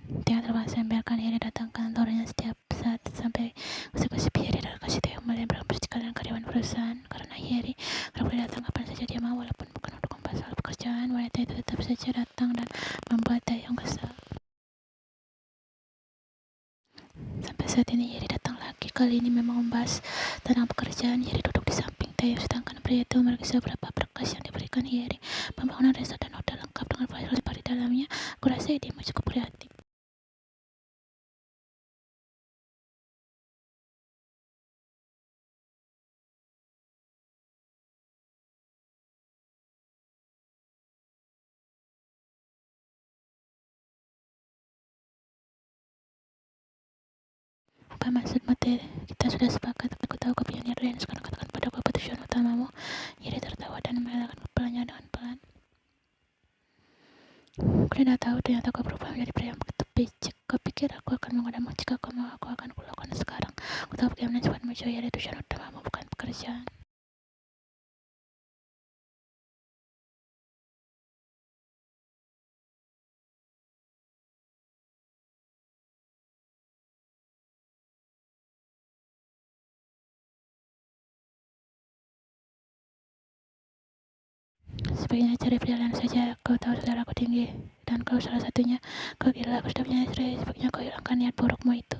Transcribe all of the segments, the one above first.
Teo terpaksa membiarkan Yeri datang ke kantornya setiap saat sampai gosip-gosip Yeri adalah kasih Teo melihat percikan karyawan perusahaan karena Yeri boleh datang kapan saja dia mau walaupun bukan untuk membahas soal pekerjaan. Wanita itu tetap saja datang dan membuat Teo kesal. Sampai saat ini Yeri datang lagi. Kali ini memang membahas tentang pekerjaan. Yeri duduk di samping Teo sedangkan pria itu memeriksa beberapa berkas yang diberikan Yeri. Pembangunan resort dan hotel lengkap dengan fasilitas di dalamnya. Aku rasa idemu cukup kreatif. Apa maksudmu, Teh? Kita sudah sepakat. Aku tahu kau pionir dan sekarang katakan padaku apa tujuan utamamu. Yeri tertawa dan mengelakkan kepalanya dengan pelan. Aku tidak tahu, ternyata kau berubah menjadi pria yang begitu picik. Kau pikir aku akan menggodamu jika kau mau aku akan kulakukan sekarang. Aku tahu bagaimana cepat mencuri Yeri tujuan utamamu bukan pekerjaan. Sebaiknya cari pria lain saja. Kau tahu saudaraku tinggi dan kau salah satunya. Kau gila, aku sudah punya istri. Sebaiknya kau hilangkan niat burukmu itu.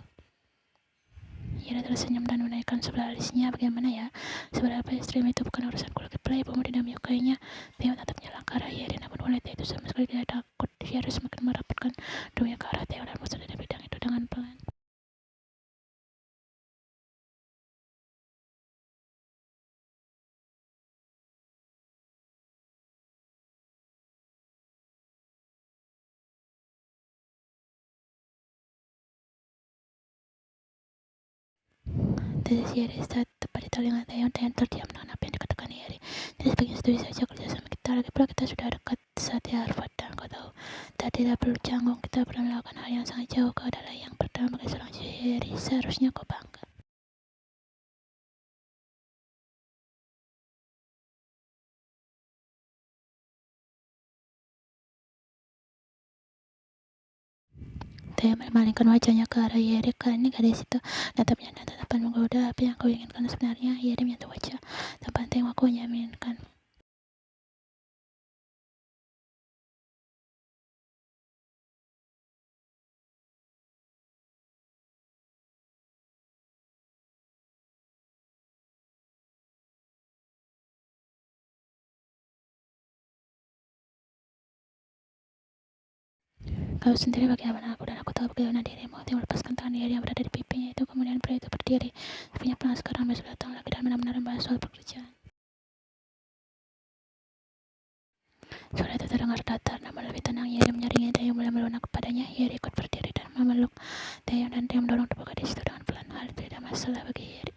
Yeri tersenyum dan menaikkan sebelah alisnya. Bagaimana ya? Seberapa istrimu itu bukan urusanku lagi pula ibumu tidak menyukainya. Teo tatapnya langkah arah Yeri namun wanita itu sama sekali tidak takut. Yeri semakin merapatkan duanya ke arah Teo dan masuk dari bidang itu dengan pelan. Tesis Yeri saat tepat di telinga Teo dan terdiam dengan apa yang dikatakan Yeri. Jadi sebaiknya setuju saja kerjasama kita. Lagi pula kita sudah dekat saat di Harvard dan kau tahu tak tidak perlu canggung. Kita pernah melakukan hal yang sangat jauh. Kau adalah yang pertama bagi seorang Yeri. Seharusnya kau bangga. Teo memalingkan wajahnya ke arah Yeri. Kali ini gadis itu natapnya dan tatapan menggoda. Apa yang kau inginkan sebenarnya? Yeri menyentuh wajah tanpa tengok aku menyaminkan. Kau sendiri bagaimana aku dan aku tahu bagaimana dirimu. Teo melepaskan tangan Yeri yang berada di pipinya itu. Kemudian pria itu berdiri. Sepinya pelan sekarang besok datang lagi dan benar-benar membahas soal pekerjaan. Suara itu terdengar datar, namun lebih tenang. Yeri menyaringi Teo mulai melunak kepadanya. Yeri ikut berdiri dan memeluk Teo dan Teo mendorong tubuh gadis itu dengan pelan. Hal itu tidak masalah bagi Yeri.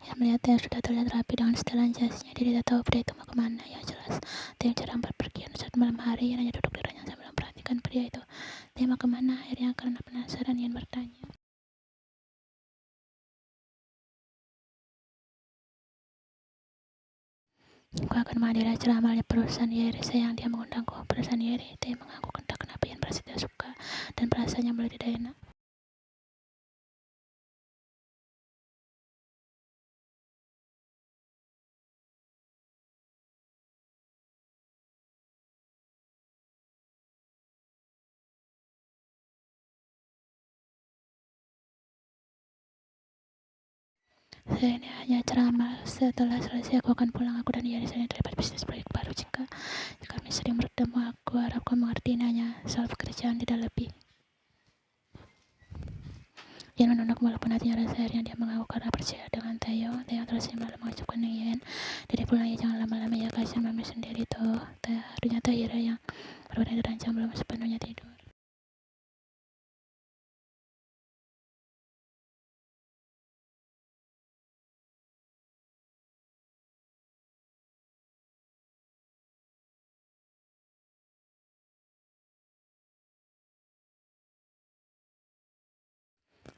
Ia melihat Teo sudah terlihat rapi dengan setelan jasnya. Dia tidak tahu pria itu mau kemana. Ya jelas, Teo jarang berpergian saat malam hari. Ia hanya duduk di ranjang sambil memperhatikan pria itu. Teo mau kemana? Akhirnya karena penasaran ingin bertanya. Aku akan menghadiri acara amalnya perusahaan Yeri. Sayang dia mengundangku. Perusahaan Yeri. Teo mengangguk entah kenapa ia merasa tidak suka dan perasaannya mulai tidak enak. Saya ini hanya acara amal. Setelah selesai aku akan pulang. Aku dan Yeri sedang terlibat bisnis proyek baru. Jika kami sering bertemu, aku harap kau mengerti ini hanya soal pekerjaan, tidak lebih. Yen menunduk walaupun hatinya rasa akhirnya dia mengaku karena percaya dengan Teo. Teo tersenyum lalu mengucapkan Yen. Jadi pulang ya, jangan lama-lama ya, kasihan mami sendiri tuh. Ternyata Ira yang berbeda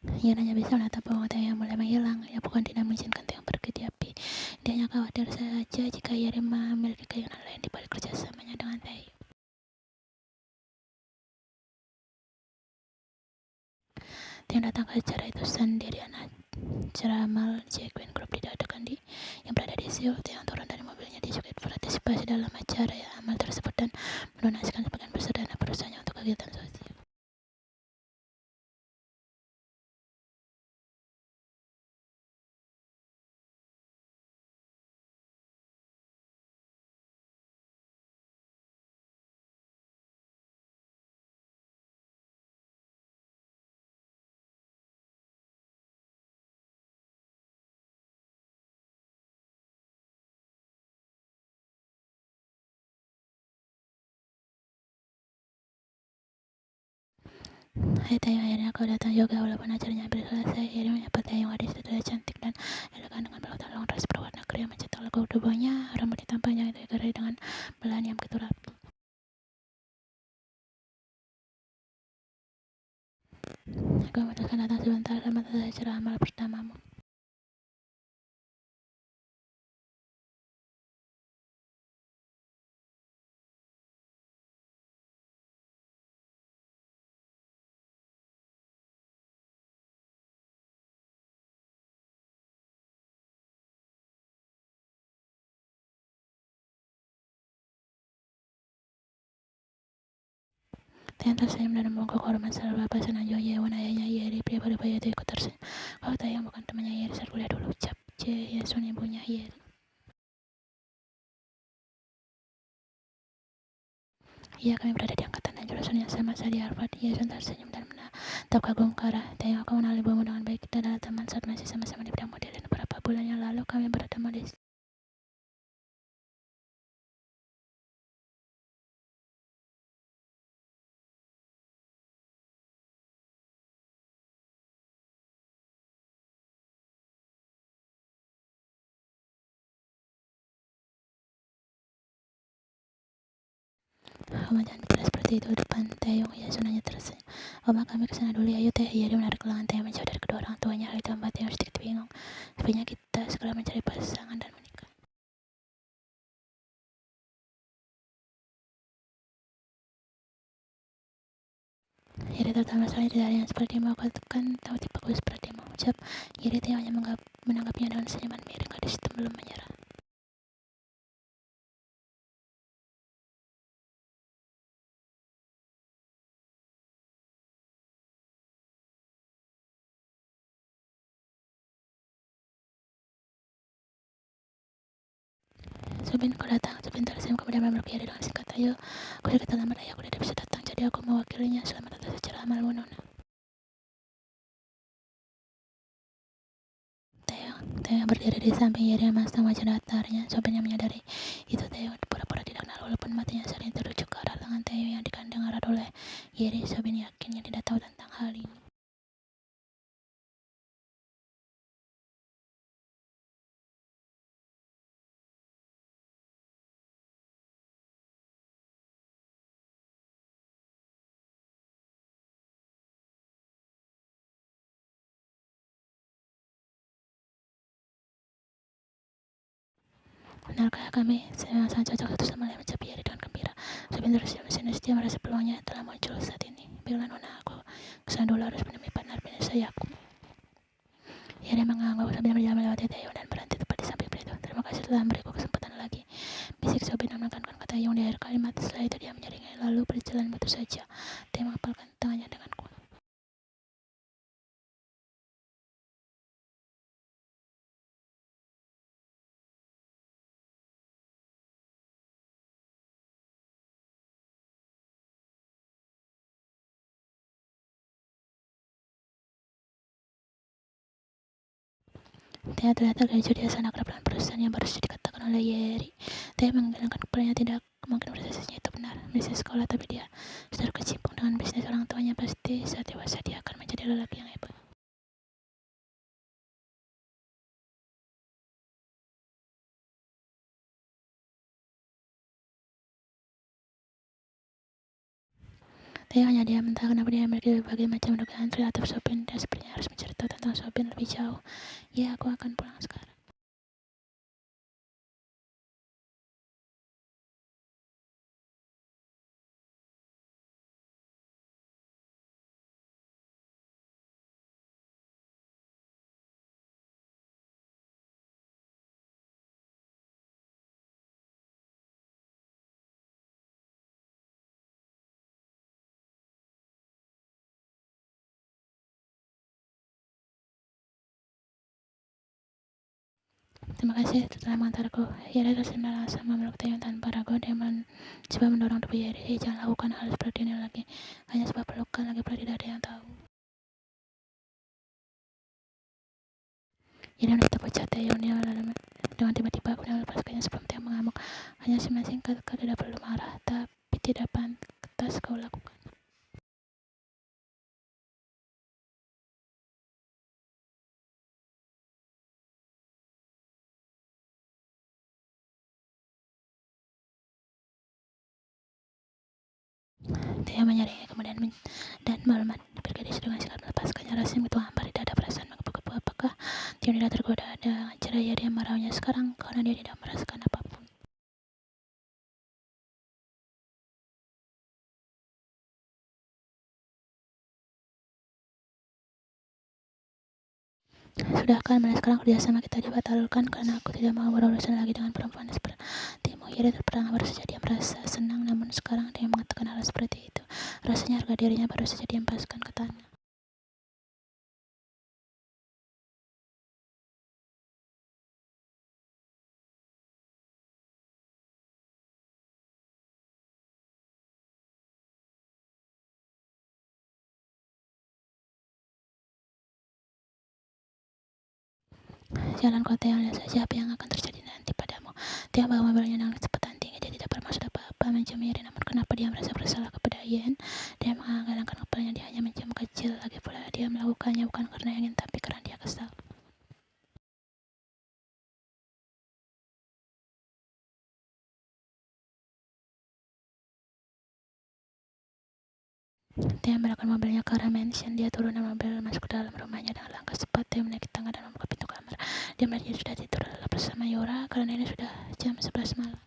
Ia hanya bisa menatap bawang Taeyong yang mulai menghilang. Ia bukan tidak mengizinkan Taeyong pergi di api. Dia hanya khawatir saja jika ia memiliki keinginan lain di balik kerjasamanya dengan Taeyong. Taeyong datang ke acara itu sendirian. Acara amal Queen Group diadakan yang berada di Seoul. Taeyong turun dari mobilnya. Dia juga berpartisipasi dalam acara amal tersebut dan mendonasikan sebagian besar dana perusahaannya untuk kegiatan sosial. Hai Taeyong, akhirnya kau datang juga. Walaupun acaranya hampir selesai, akhirnya menyapa Taeyong. Gadis itu terlihat cantik dan elegan dengan berlatar long dress berwarna krim mencetak logo tubuhnya. Rambut hitam panjang itu digerai dengan belahan yang begitu rapi. Aku memutuskan datang sebentar. Selamat selesai acara amal pertamamu. Taeyong tersenyum dan membungkuk hormat setelah Bapak Senang Jo Yeon, ayahnya Yeri. Pria berbaya itu ikut tersenyum. Kalau Taeyong bukan temannya Yeri saat kuliah dulu, ucap Jae Yesun, ibunya Yeri. Iya, kami berada di angkatan dan jurusan yang sama, saya di Harvard. Yesun tersenyum dan menatap kagum ke arah Taeyong. Aku mengenal ibumu dengan baik. Kita adalah teman saat masih sama-sama di bidang model dan beberapa bulan yang lalu kami bertemu di Oma, jangan bicara seperti itu depan Taeyong. Yesun hanya tersenyum. Oma, kami kesana dulu ya. Ayo Teh. Yeri menarik lengan Taeyong menjauh dari kedua orang tuanya. Hal itu membuat Taeyong sedikit bingung. Sebaiknya kita segera mencari pasangan dan menikah. Yeri tertawa, soalnya tidak ada yang sepertimu. Aku kan tahu tipeku sepertimu, ucap Yeri. Taeyong hanya menanggapnya dengan senyuman miring. Gadis itu belum menyerah. Subin, kau datang. Subin tersenyum kemudian memeluk Yeri dengan singkat. Ayo, aku sedikit terlambat. Ayah, aku tidak bisa datang, jadi aku mewakilinya. Selamat atas acara amalmu, Nona. Taeyong berdiri di samping Yeri memasang wajah datarnya. Subin yang menyadari itu Taeyong pura-pura tidak kenal. Walaupun matanya sering tertuju ke arah tangan Taeyong yang dikandang erat oleh Yeri, Subin yakin dia tidak tahu tentang hal ini. Benarkah kami sangat cocok satu sama lain, ucap Yeri dengan gembira. Subin tersenyum sinis. Dia merasa peluangnya telah muncul saat ini. Baiklah Nona, aku kesana dulu, harus menemui partner bisnis sayaku. Yeri mengangguk sambil berjalan melewati Taeyong dan berhenti tepat di samping pria itu. Terima kasih telah memberiku kesempatan lagi, bisik Subin menekankan kata Taeyong di akhir kalimat. Setelah itu dia menyaringi lalu berjalan begitu saja. Taeyong mengepalkan tangannya dengan kuat. Taeyong terlihat terkejut. Dia sangat akrab dengan perusahaan yang baru saja dikatakan oleh Yeri. Taeyong menggelengkan kepalanya. Tidak mungkin prosesnya itu benar. Bisnis sekolah, tapi dia sudah berkecimpung dengan bisnis orang tuanya. Pasti saat dewasa dia akan menjadi lelaki yang hebat. Theo hanya diam, entah kenapa dia memiliki berbagai macam dugaan terhadap Sophie. Dia sepertinya harus mencari tahu tentang Sophie lebih jauh. Ya, aku akan pulang sekarang. Terima kasih telah mengantarku. Yeri tersenyum langsung memeluk Taeyong tanpa ragu. Dia mencoba mendorong tubuh Yeri. Jangan lakukan hal seperti ini lagi. Hanya sebab pelukan, lagi pula tidak ada yang tahu. Yeri menatap wajah Taeyong. Dia lalu dengan tiba-tiba aku melepaskannya sebelum Taeyong mengamuk. Hanya singkat, kau tidak perlu marah. Tapi tidak pantas kau lakukan. Dia menyaringi kemudian dan malaman bergadis dengan sikap melepaskannya. Rasanya begitu hambar, tidak ada perasaan menggebu-gebu. Apakah dia tidak tergoda dengan ceria dia marahnya sekarang karena dia tidak merasakan apapun. Sudahkah mulai sekarang kerjasama kita dibatalkan karena aku tidak mau berurusan lagi dengan perempuan sepertimu. Ia pertama baru saja dia merasa senang, namun sekarang dia mengatakan hal seperti itu. Rasanya harga dirinya baru saja diempaskan ke tanah. Jalan kota yang lihat saja apa yang akan terjadi nanti padamu. Dia bawa mobilnya dengan kecepatan tinggi. Dia tidak bermaksud apa-apa mencium Yeri, namun kenapa dia merasa bersalah kepada Yen. Dia menggelengkan kepalanya. Dia hanya mencium kecil. Lagi pula dia melakukannya bukan karena ingin, tapi karena dia kesal. Dia membelokkan mobilnya ke arah mansion. Dia turun dari mobil masuk ke dalam rumahnya dengan langkah cepat. Dia menaiki tangga dan membuka pintu kamar. Dia melihat dia sudah tidur bersama Yora karena ini sudah jam 11 malam.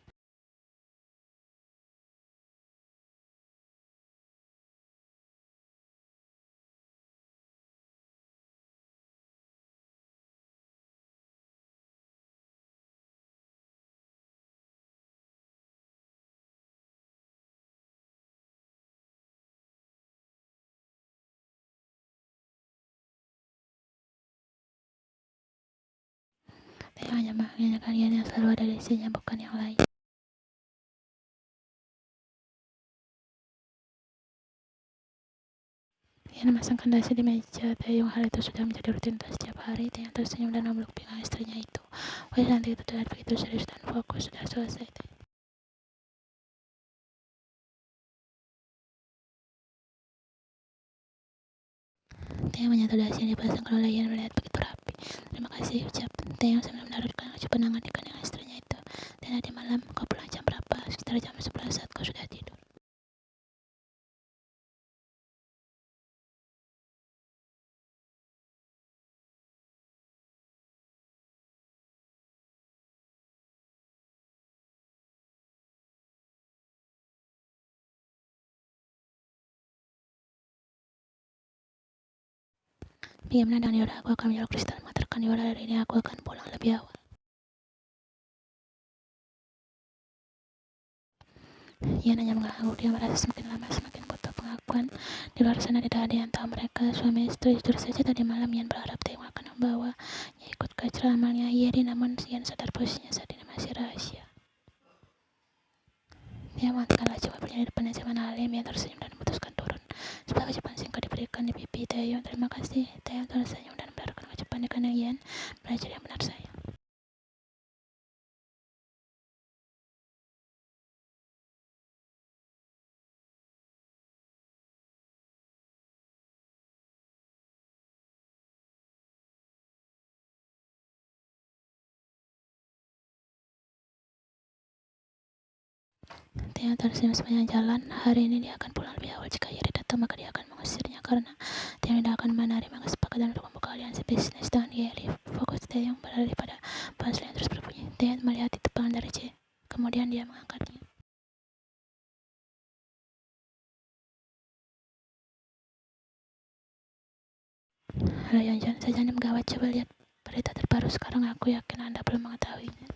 Dia hanya mengingatkan Yen yang selalu ada di sisinya, bukan yang lain. Yen memasangkan dasi di meja Taeyong. Hal itu sudah menjadi rutinitas setiap hari. Taeyong tersenyum dan memeluk pinggang istrinya itu. Wajah cantik itu terlihat begitu serius dan fokus. Sudah selesai. Taeyong menyentuh dasi yang dipasang oleh Yen melihat begitu rapi. Terima kasih, ucap Taeyong sambil menaruhkan penangan di kandang istrinya itu. Dan tadi malam kau pulang jam berapa? Sekitar jam 11 saat kau sudah tidur. Bagaimana dengan Yora? Aku akan menjawab Kristal mengatakan Yora hari ini aku akan pulang lebih awal. Ia hanya mengangguk. Dia merasa semakin lama semakin butuh pengakuan. Di luar sana tidak ada yang tahu mereka suami istri. Jujur saja tadi malam Ian berharap Taeyong akan membawanya ikut ke acara amalnya Yeri, namun Ian sadar posisinya saat ini masih rahasia. Dia mengangkat laju mobilnya di depan zaman Halim. Ian tersenyum dan memutuskan turun. Setelah ucapan singkat diberikan di pipi Taeyong. Terima kasih. Taeyong tersenyum dan mendengarkan ucapan di kandang Ian. Belajar yang benar sayang. Tia tersenyum sepanjang jalan. Hari ini dia akan pulang lebih awal. Jika Yeri datang, maka dia akan mengusirnya karena Tia tidak akan menerima kesepakatan untuk membuka aliansi bisnis dengan Yeri. Fokus Tia yang berada pada ponsel yang terus berbunyi. Tia melihat itu tepangan dari C. Kemudian dia mengangkatnya. Halo Yonjon, saya jangan gawat. Coba lihat berita terbaru sekarang. Aku yakin Anda belum mengetahuinya.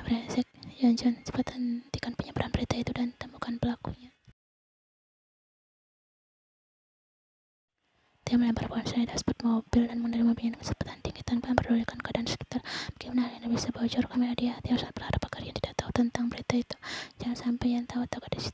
Brengsek, Yonjon, cepat hentikan penyebaran berita itu dan temukan pelakunya. Dia melempar ponselnya di dashboard mobil dan mengendari mobilnya dengan kecepatan tinggi tanpa memperdulikan keadaan sekitar. Bagaimana hal ini bisa bocor kamera dia? Dia sangat berharap agar Ian tidak tahu tentang berita itu. Jangan sampai Ian tahu atau gadis